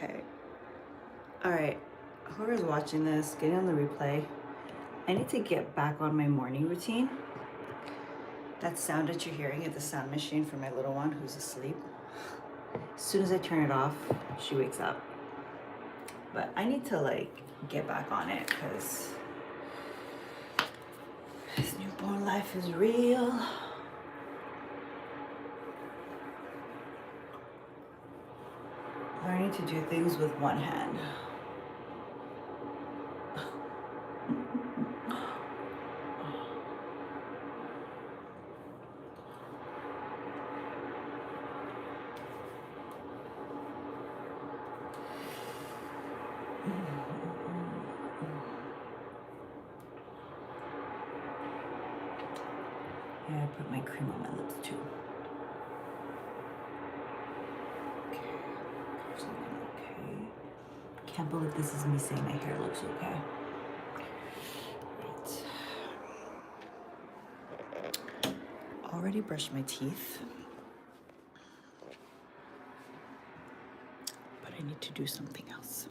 Okay. All right. Whoever's watching this, getting on the replay, I need to get back on my morning routine. That sound that you're hearing is the sound machine for my little one who's asleep. As soon as I turn it off, she wakes up. But I need to get back on it because this newborn life is real. Learning to do things with one hand. Yeah, I put my cream on my lips too. Okay. Hair's looking okay. Can't believe this is me saying my hair looks okay. Right. Already brushed my teeth. But I need to do something else.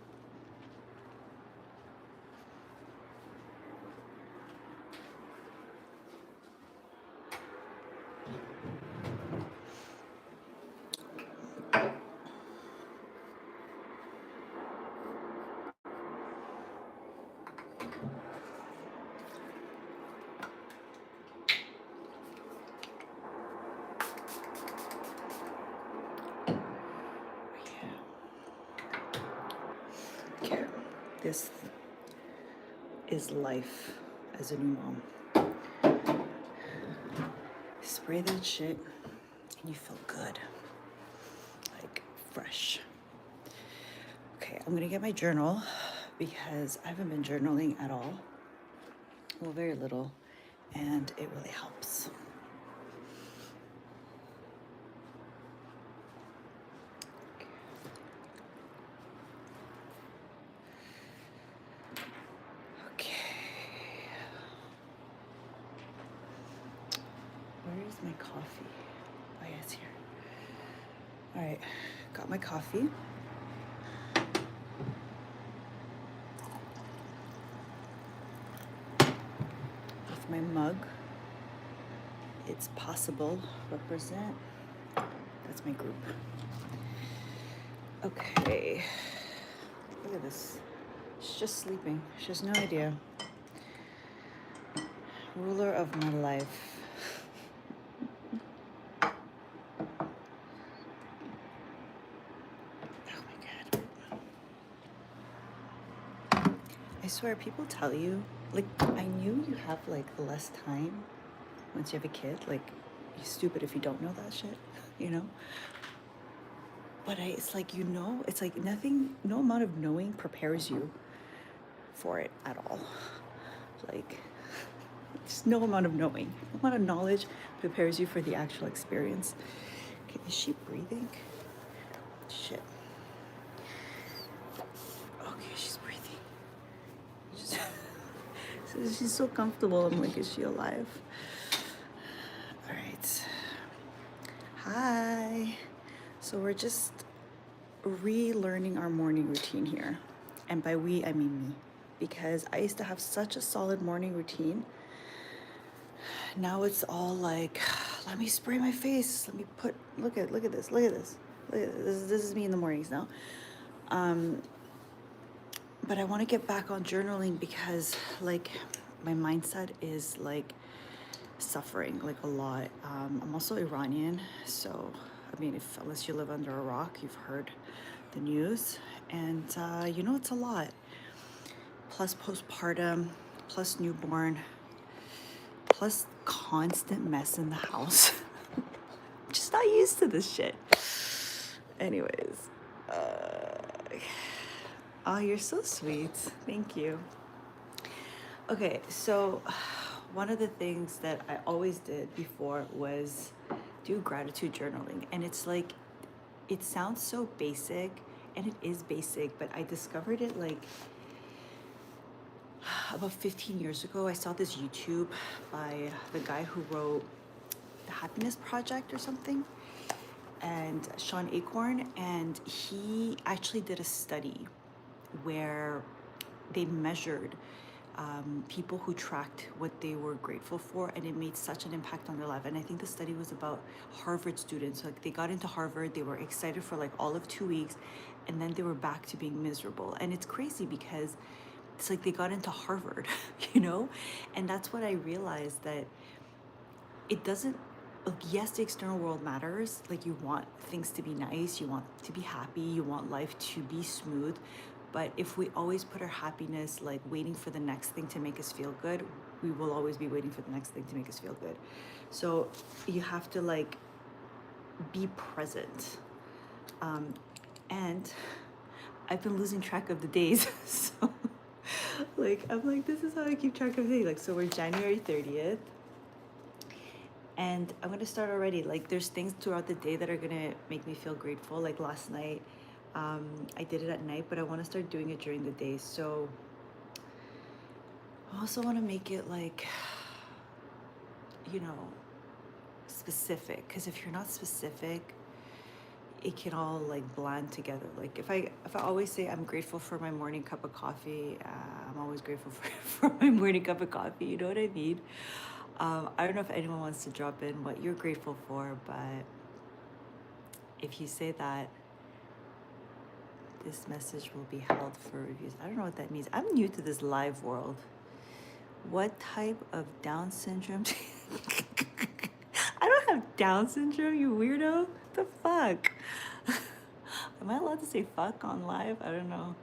Okay, this is life as a new mom. Spray that shit and you feel good, like fresh. Okay, I'm gonna get my journal because I haven't been journaling at all. Well, very little, and it really helps. Okay. Where is my coffee? Oh, yeah, it's here. All right, got my coffee. With my mug. It's possible. Represent. That's my group. Okay. Look at this. She's just sleeping. She has no idea. Ruler of my life. Oh my God. I swear, people tell you, I knew you have less time once you have a kid. You're stupid if you don't know that shit, you know? But it's it's like nothing, no amount of knowing prepares you for it at all. Just no amount of knowing, no amount of knowledge prepares you for the actual experience. Okay, is she breathing? Shit. Okay, she's breathing. She's so comfortable. I'm like, is she alive? All right. Hi. So we're just relearning our morning routine here. And by we, I mean me. Because I used to have such a solid morning routine. Now it's all like, let me spray my face. Let me look at this. This is me in the mornings now. But I want to get back on journaling because my mindset is suffering a lot. I'm also Iranian, so I mean, unless you live under a rock, you've heard the news, and it's a lot. Plus postpartum, plus newborn, plus constant mess in the house. I'm just not used to this shit. Anyways, oh, you're so sweet. Thank you. Okay, so one of the things that I always did before was do gratitude journaling. And it sounds so basic, and it is basic, but I discovered it about 15 years ago. I saw this YouTube by the guy who wrote The Happiness Project or something. and Sean Acorn, and he actually did a study where they measured people who tracked what they were grateful for, and it made such an impact on their life. And I think the study was about Harvard students. Like, they got into Harvard, they were excited for like all of 2 weeks, and then they were back to being miserable. And it's crazy because it's like they got into Harvard, you know? And that's what I realized, that it doesn't, like, yes, the external world matters. Like, you want things to be nice, you want to be happy, you want life to be smooth. But if we always put our happiness like waiting for the next thing to make us feel good, we will always be waiting for the next thing to make us feel good. So you have to like be present. And I've been losing track of the days. So like, I'm like, this is how I keep track of the days. Like, so we're January 30th. And I'm gonna start already. Like, there's things throughout the day that are gonna make me feel grateful. Like last night, I did it at night, but I want to start doing it during the day. So I also want to make it like, you know, specific. Because if you're not specific, it can all like blend together. Like if I always say I'm grateful for my morning cup of coffee, I'm always grateful for my morning cup of coffee. You know what I mean? I don't know if anyone wants to drop in what you're grateful for, but if you say that, this message will be held for reviews. I don't know what that means. I'm new to this live world. What type of Down syndrome? I don't have Down syndrome, you weirdo. What the fuck? Am I allowed to say fuck on live? I don't know.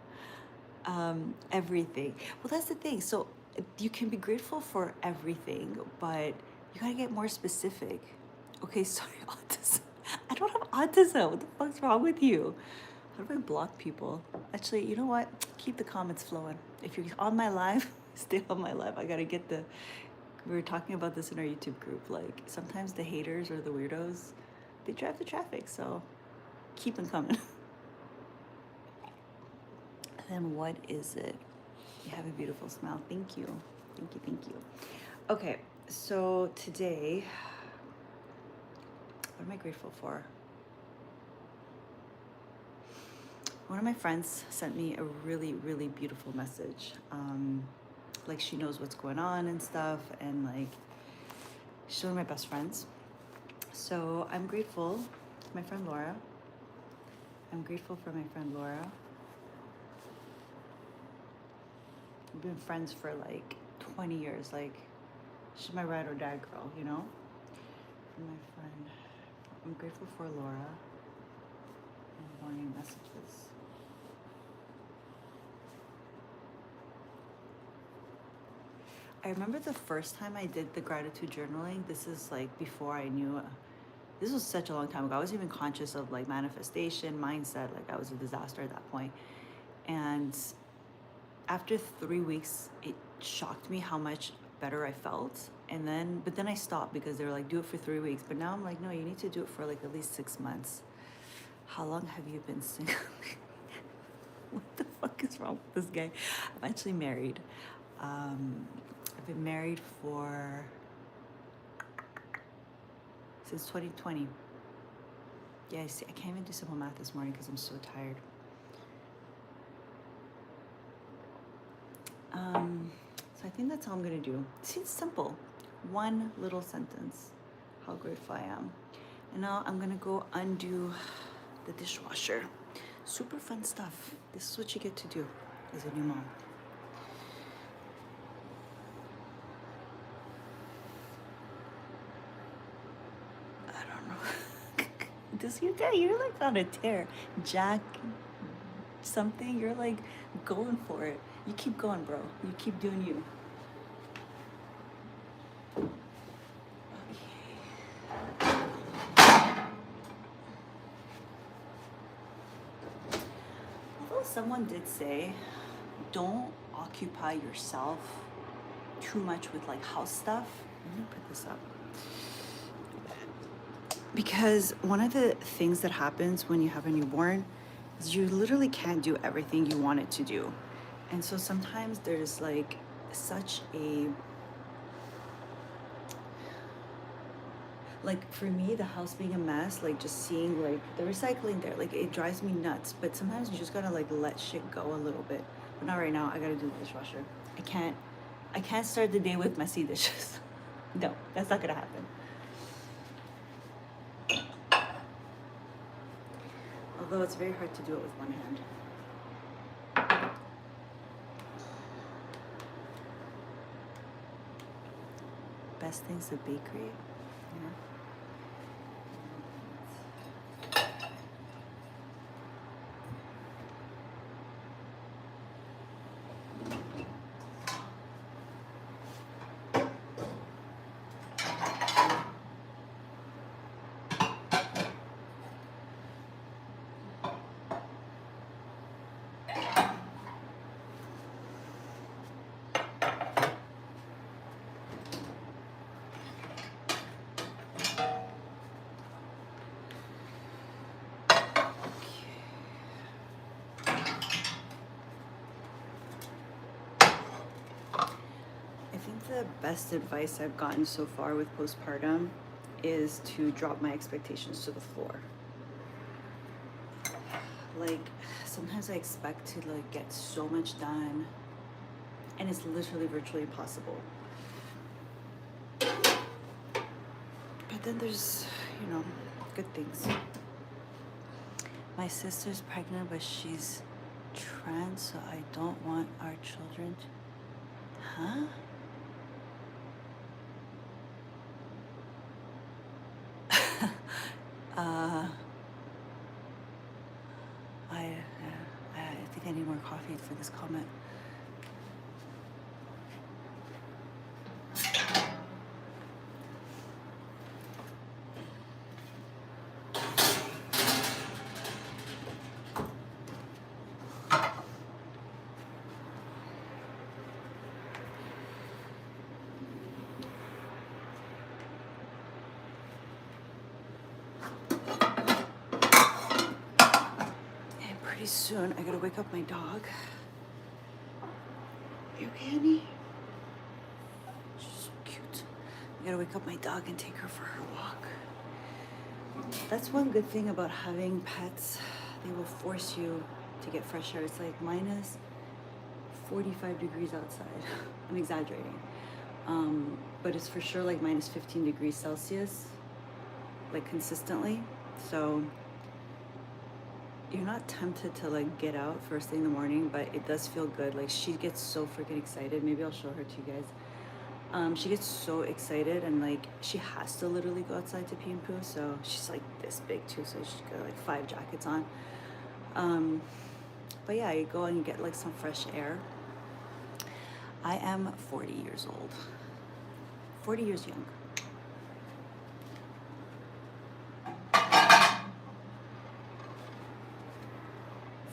Everything. Well, that's the thing. So you can be grateful for everything, but you gotta get more specific. Okay, sorry, autism. I don't have autism. What the fuck's wrong with you? How do I block people? Actually, you know what? Keep the comments flowing. If you're on my live, stay on my live. I gotta get the... We were talking about this in our YouTube group. Like, sometimes the haters or the weirdos, they drive the traffic, so keep them coming. Then what is it? You have a beautiful smile. Thank you. Thank you, thank you. Okay, so today, what am I grateful for? One of my friends sent me a really, really beautiful message. Like, she knows what's going on and stuff, and like, she's one of my best friends. So I'm grateful for my friend Laura. I'm grateful for my friend Laura. We've been friends for like 20 years. Like, she's my ride or die girl, you know? For my friend, I'm grateful for Laura. Morning messages. I remember the first time I did the gratitude journaling. This is like before I knew, this was such a long time ago. I wasn't even conscious of like manifestation, mindset. Like, I was a disaster at that point. And after 3 weeks, it shocked me how much better I felt. And then, but then I stopped because they were like, do it for 3 weeks. But now I'm like, no, you need to do it for like at least 6 months. How long have you been single? What the fuck is wrong with this guy? I'm actually married. I've been married since 2020. Yeah, I see. I can't even do simple math this morning because I'm so tired. So I think that's all I'm gonna do. See, it's simple. One little sentence. How grateful I am. And now I'm gonna go undo the dishwasher. Super fun stuff. This is what you get to do as a new mom. I don't know. This you guy, you're like on a tear. Jack something, you're like going for it. You keep going, bro. You keep doing you. Although someone did say, don't occupy yourself too much with like house stuff. Let me put this up. Because one of the things that happens when you have a newborn is you literally can't do everything you want it to do. And so sometimes there's like such a, like for me, the house being a mess, like just seeing like the recycling there, like it drives me nuts. But sometimes you just gotta like let shit go a little bit. But not right now. I gotta do the dishwasher. I can't start the day with messy dishes. No, that's not gonna happen. Although it's very hard to do it with one hand. Best things the bakery, yeah. I think the best advice I've gotten so far with postpartum is to drop my expectations to the floor. Like, sometimes I expect to like get so much done, and it's literally virtually impossible. But then there's, you know, good things. My sister's pregnant, but she's trans, so I don't want our children to... Huh? I think I need more coffee for this comment. Pretty soon, I gotta wake up my dog. You okay, honey? She's so cute. I gotta wake up my dog and take her for her walk. That's one good thing about having pets. They will force you to get fresh air. It's like minus 45 degrees outside. I'm exaggerating. But it's for sure like minus 15 degrees Celsius, like consistently. So you're not tempted to like get out first thing in the morning, but it does feel good. Like she gets so freaking excited. Maybe I'll show her to you guys. She gets so excited, and like she has to literally go outside to pee and poo. So she's like this big too, so she's got like 5 jackets on. But yeah, you go and get like some fresh air. I am 40 years old. 40 years young.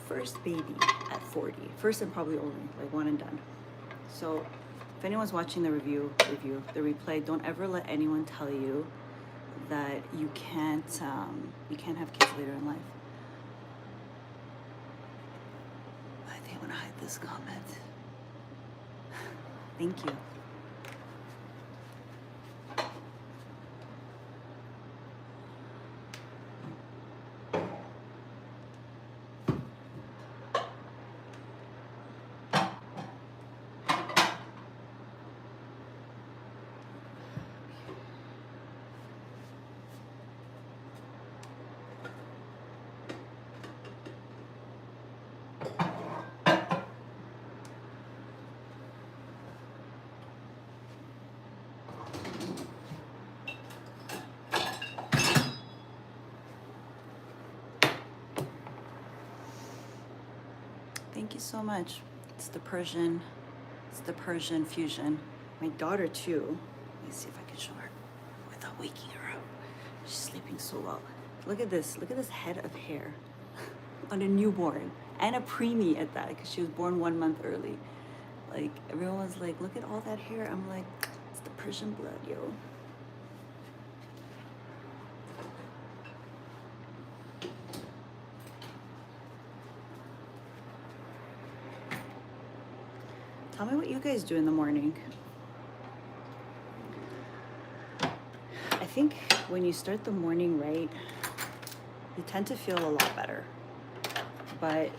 First baby at 40. First and probably only, like one and done. So if anyone's watching the the replay, don't ever let anyone tell you that you can't have kids later in life. I think I'm gonna hide this comment. Thank you. Thank you so much. It's the Persian fusion. My daughter too. Let me see if I can show her without waking her up. She's sleeping so well. Look at this head of hair on a newborn, and a preemie at that, because she was born 1 month early. Like everyone was like, look at all that hair. I'm like, it's the Persian blood, yo. Tell me what you guys do in the morning. I think when you start the morning right, you tend to feel a lot better. But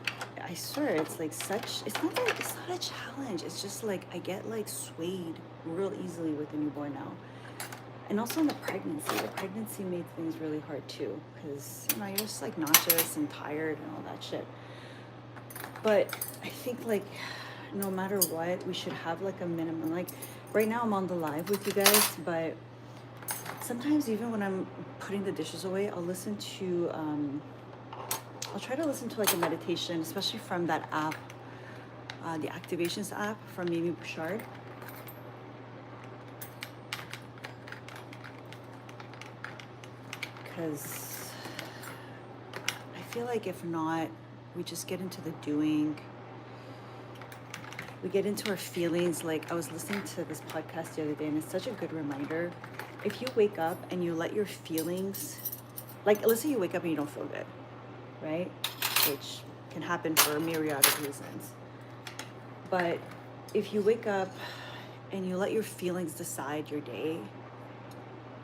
I swear, it's like it's not like, it's not a challenge. It's just like I get like swayed real easily with the newborn now. And also in the pregnancy made things really hard too, because you're just like nauseous and tired and all that shit. But I think like no matter what, we should have like a minimum. Like right now I'm on the live with you guys, but sometimes even when I'm putting the dishes away, I'll try to listen to like a meditation, especially from that app, the Activations app from Mimi Bouchard. Because I feel like if not, we just get into the doing. We get into our feelings. Like I was listening to this podcast the other day, and it's such a good reminder. If you wake up and you let your feelings, like let's say you wake up and you don't feel good, right? Which can happen for a myriad of reasons. But if you wake up and you let your feelings decide your day,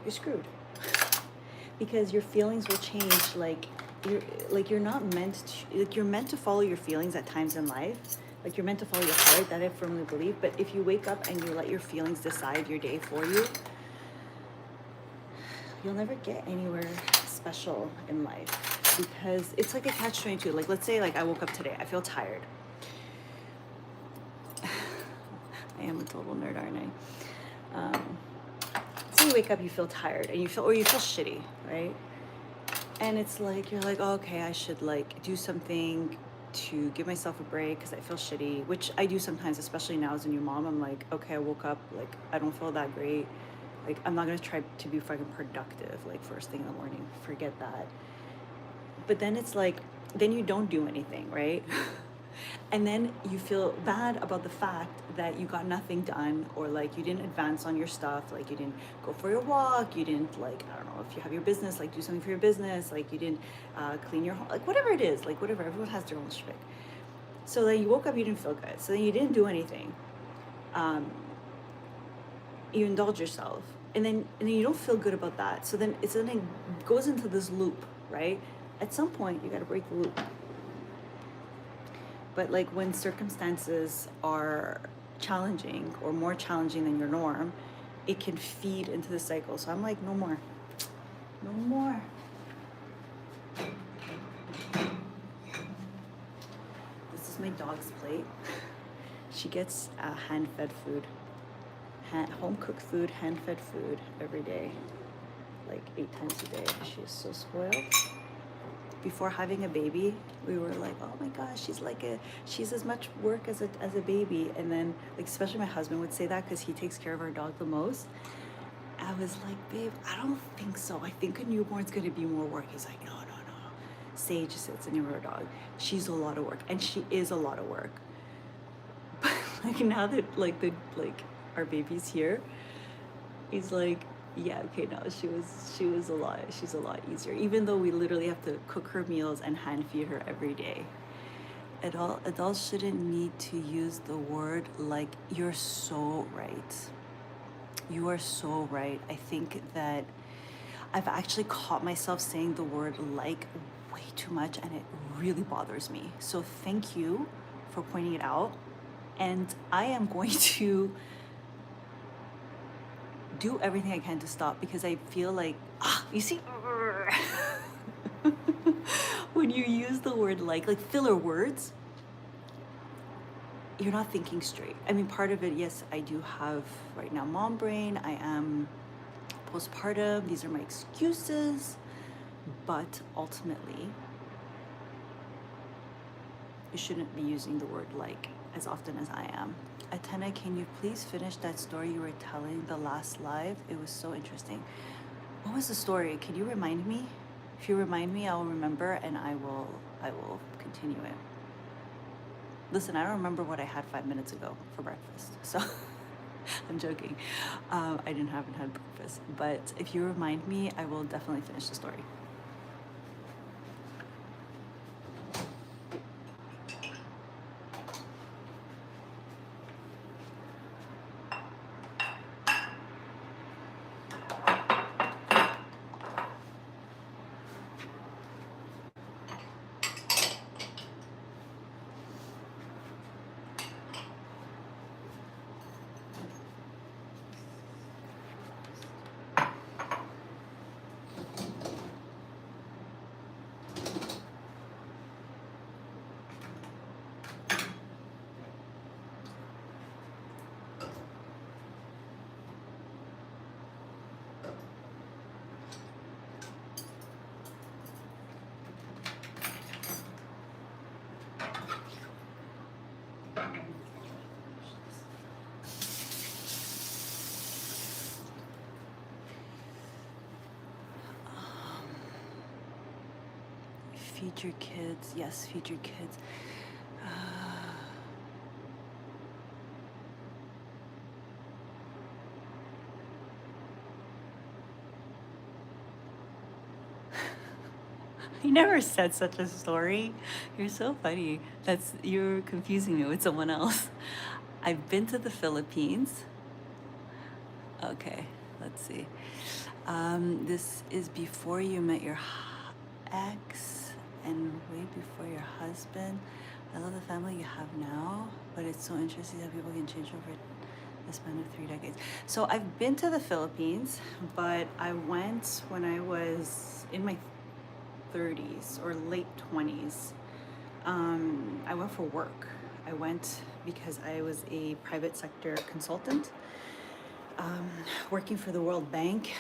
you're screwed. Because your feelings will change. You're not meant to, like you're meant to follow your feelings at times in life. Like you're meant to follow your heart, that I firmly believe. But if you wake up and you let your feelings decide your day for you, you'll never get anywhere special in life. Because it's like a catch-22. Like let's say like I woke up today, I feel tired. I am a total nerd, aren't I? So you wake up, you feel tired, and you feel shitty, right? And it's like you're like, oh, okay, I should like do something to give myself a break because I feel shitty, which I do sometimes, especially now as a new mom. I'm like, okay, I woke up, like I don't feel that great. Like I'm not gonna try to be fucking productive like first thing in the morning. Forget that. But then it's like, then you don't do anything, right? And then you feel bad about the fact that you got nothing done, or like you didn't advance on your stuff, like you didn't go for your walk, you didn't like, I don't know, if you have your business, like do something for your business, like you didn't clean your home, like whatever it is, like whatever, everyone has their own shtick. So then you woke up, you didn't feel good, so then you didn't do anything. You indulge yourself, and then you don't feel good about that, so then it goes into this loop, right? At some point you got to break the loop. But like when circumstances are challenging or more challenging than your norm, it can feed into the cycle. So I'm like, no more. No more. This is my dog's plate. She gets hand-fed food. Home-cooked food, hand-fed food every day. Like 8 times a day. She is so spoiled. Before having a baby, we were like, oh my gosh, she's as much work as a baby. And then like, especially my husband would say that because he takes care of our dog the most. I was like, babe, I don't think so. I think a newborn's gonna be more work. He's like, no. Sage sits in our dog. She's a lot of work, and she is a lot of work. But like now that our baby's here, he's like, yeah, okay, no, she was a lot. She's a lot easier, even though we literally have to cook her meals and hand feed her every day. Adults shouldn't need to use the word like. You're so right. You are so right. I think that I've actually caught myself saying the word like way too much, and it really bothers me. So thank you for pointing it out. And I am going to do everything I can to stop, because I feel like, you see, when you use the word like filler words, you're not thinking straight. I mean, part of it, yes, I do have right now mom brain. I am postpartum. These are my excuses. But ultimately, you shouldn't be using the word like as often as I am. Atena, can you please finish that story you were telling the last live? It was so interesting. What was the story? Can you remind me? If you remind me, I'll remember, and I will continue it. Listen, I don't remember what I had 5 minutes ago for breakfast, so I'm joking. I haven't had breakfast, but if you remind me, I will definitely finish the story. future kids. Yes, future kids. You never said such a story. You're so funny. You're confusing me with someone else. I've been to the Philippines. Okay, let's see. This is before you met your ex and way before your husband. I love the family you have now, but it's so interesting that people can change over the span of 3 decades. So I've been to the Philippines, but I went when I was in my 30s or late 20s. I went for work. I went because I was a private sector consultant, working for the World Bank,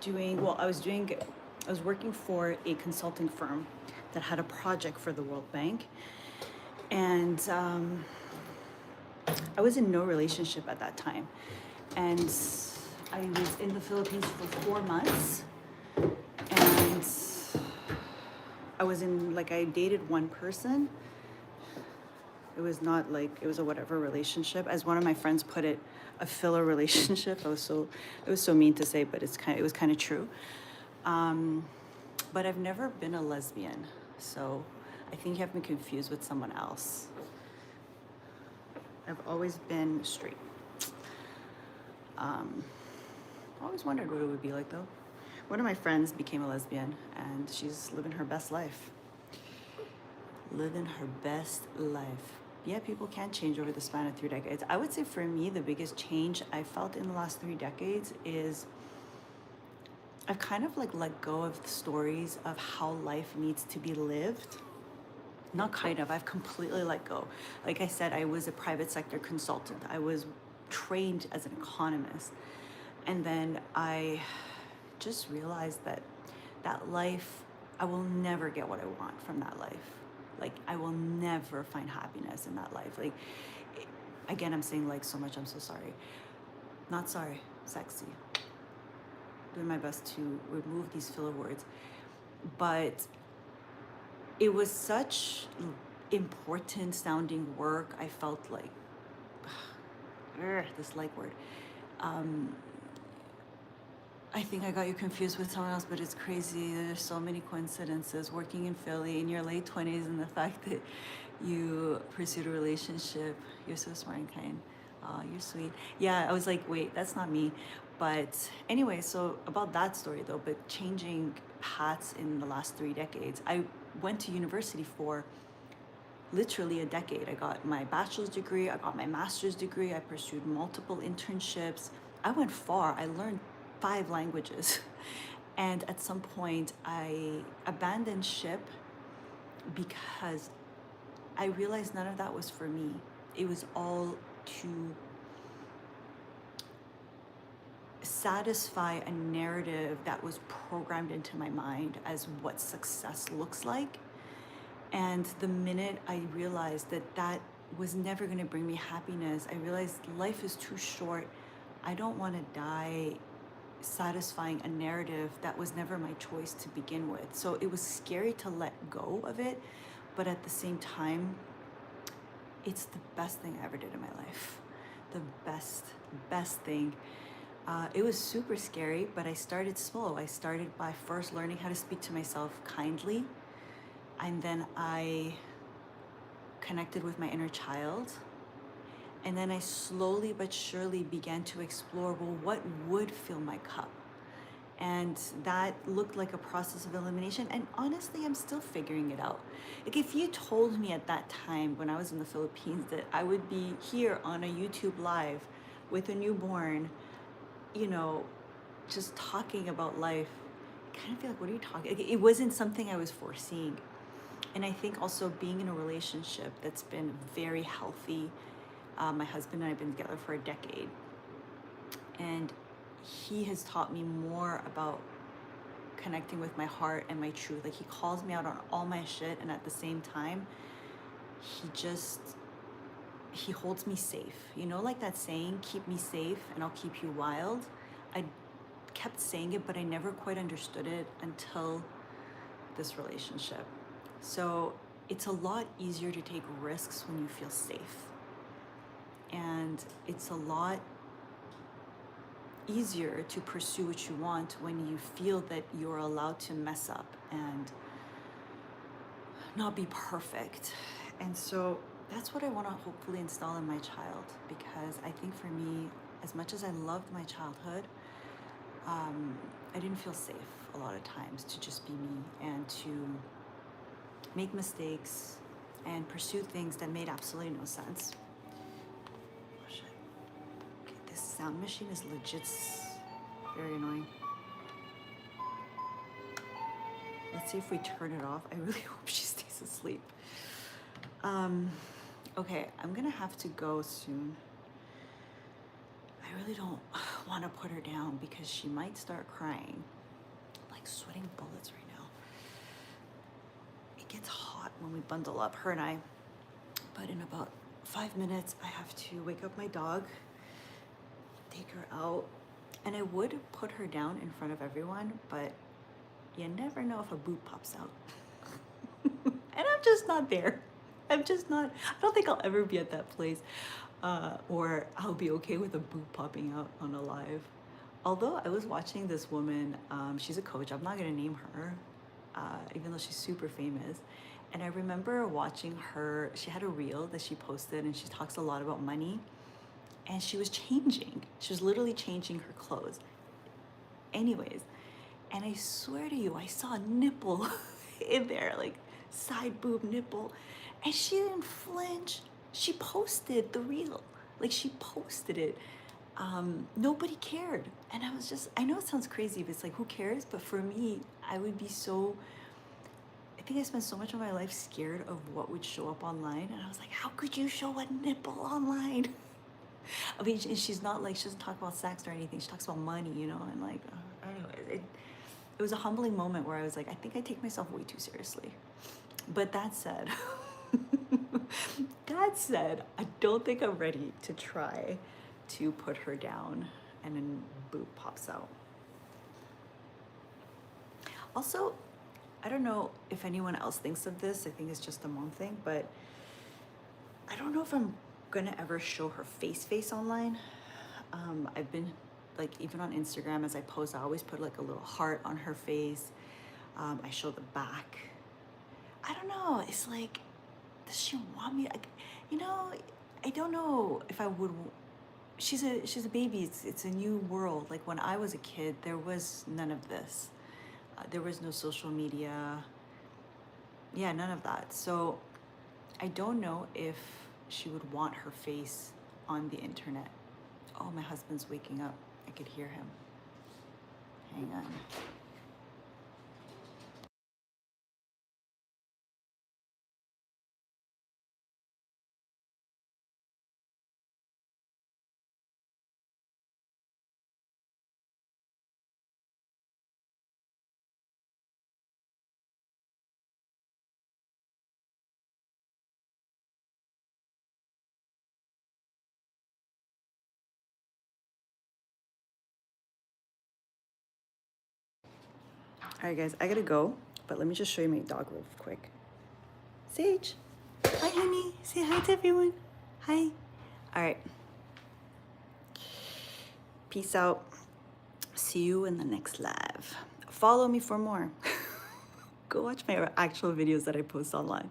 I was working for a consulting firm that had a project for the World Bank. And I was in no relationship at that time. And I was in the Philippines for 4 months. And I dated one person. It was not like, it was a whatever relationship. As one of my friends put it, a filler relationship. It was so mean to say, but it was kind of true. But I've never been a lesbian. So I think you have me confused with someone else. I've always been straight. I always wondered what it would be like though. One of my friends became a lesbian and she's living her best life. Living her best life. Yeah, people can change over the span of 3 decades. I would say for me, the biggest change I felt in the last 3 decades is I've kind of let go of the stories of how life needs to be lived. Not kind of, I've completely let go. Like I said, I was a private sector consultant. I was trained as an economist. And then I just realized that life, I will never get what I want from that life. Like, I will never find happiness in that life. Like, again, I'm saying so much, I'm so sorry. Not sorry, sexy. Doing my best to remove these filler words. But it was such important sounding work. I felt like, this word. I think I got you confused with someone else, but it's crazy. There's so many coincidences working in Philly in your late 20s and the fact that you pursued a relationship. You're so smart and kind. You're sweet. Yeah, I was like, wait, that's not me. But anyway, so about that story though, but changing paths in the last 3 decades. I went to university for literally a decade. I got my bachelor's degree, I got my master's degree, I pursued multiple internships. I went far. I learned 5 languages. And at some point, I abandoned ship because I realized none of that was for me. It was all to satisfy a narrative that was programmed into my mind as what success looks like. And the minute I realized that was never going to bring me happiness, I realized life is too short. I don't want to die satisfying a narrative that was never my choice to begin with. So it was scary to let go of it, but at the same time, it's the best thing I ever did in my life. The best thing. It was super scary, but I started slow. I started by first learning how to speak to myself kindly, and then I connected with my inner child. And then I slowly but surely began to explore, well, what would fill my cup? And that looked like a process of elimination. And honestly, I'm still figuring it out. Like, if you told me at that time when I was in the Philippines that I would be here on a YouTube live with a newborn, just talking about life, I kind of feel like, what are you talking? It wasn't something I was foreseeing. And I think also being in a relationship that's been very healthy. My husband and I have been together for a decade. And he has taught me more about connecting with my heart and my truth. Like, he calls me out on all my shit, and at the same time, he holds me safe. Like that saying, keep me safe and I'll keep you wild. I kept saying it, but I never quite understood it until this relationship. So it's a lot easier to take risks when you feel safe. And it's a lot easier to pursue what you want when you feel that you're allowed to mess up and not be perfect. And so that's what I want to hopefully install in my child, because I think for me, as much as I loved my childhood, I didn't feel safe a lot of times to just be me and to make mistakes and pursue things that made absolutely no sense. Oh shit. Okay, this sound machine is legit very annoying. Let's see if we turn it off. I really hope she stays asleep. Okay, I'm gonna have to go soon. I really don't want to put her down because she might start crying. I'm like sweating bullets right now. It gets hot when we bundle up, her and I. But in about 5 minutes, I have to wake up my dog, take her out, and I would put her down in front of everyone, but you never know if a boob pops out. And I'm just not there. I'm just not, I don't think I'll ever be at that place, or I'll be okay with a boob popping out on a live. Although I was watching this woman, she's a coach, I'm not gonna name her, even though she's super famous. And I remember watching her, she had a reel that she posted and she talks a lot about money. And she was changing, she was literally changing her clothes. Anyways, and I swear to you, I saw a nipple in there, like side boob nipple. And she didn't flinch. She posted the reel. Like she posted it. Nobody cared. And I was just, I know it sounds crazy, but it's like, who cares? But for me, I would be so, I think I spent so much of my life scared of what would show up online. And I was like, how could you show a nipple online? I mean, she's not like, she doesn't talk about sex or anything. She talks about money, you know, and like, anyway, it was a humbling moment where I was like, I think I take myself way too seriously. But that said, I don't think I'm ready to try to put her down and then boob pops out. Also, I don't know if anyone else thinks of this. I think it's just a mom thing, but I don't know if I'm gonna ever show her face online. I've been like, even on Instagram, as I post, I always put like a little heart on her face. I show the back. I don't know. It's like, does she want me? Like, you know, I don't know if I would. She's a baby. It's a new world. Like when I was a kid, there was none of this. There was no social media. Yeah, none of that. So I don't know if she would want her face on the internet. Oh, my husband's waking up. I could hear him. Hang on. All right, guys, I gotta go, but let me just show you my dog real quick. Sage. Hi, honey. Say hi to everyone. Hi. All right. Peace out. See you in the next live. Follow me for more. Go watch my actual videos that I post online.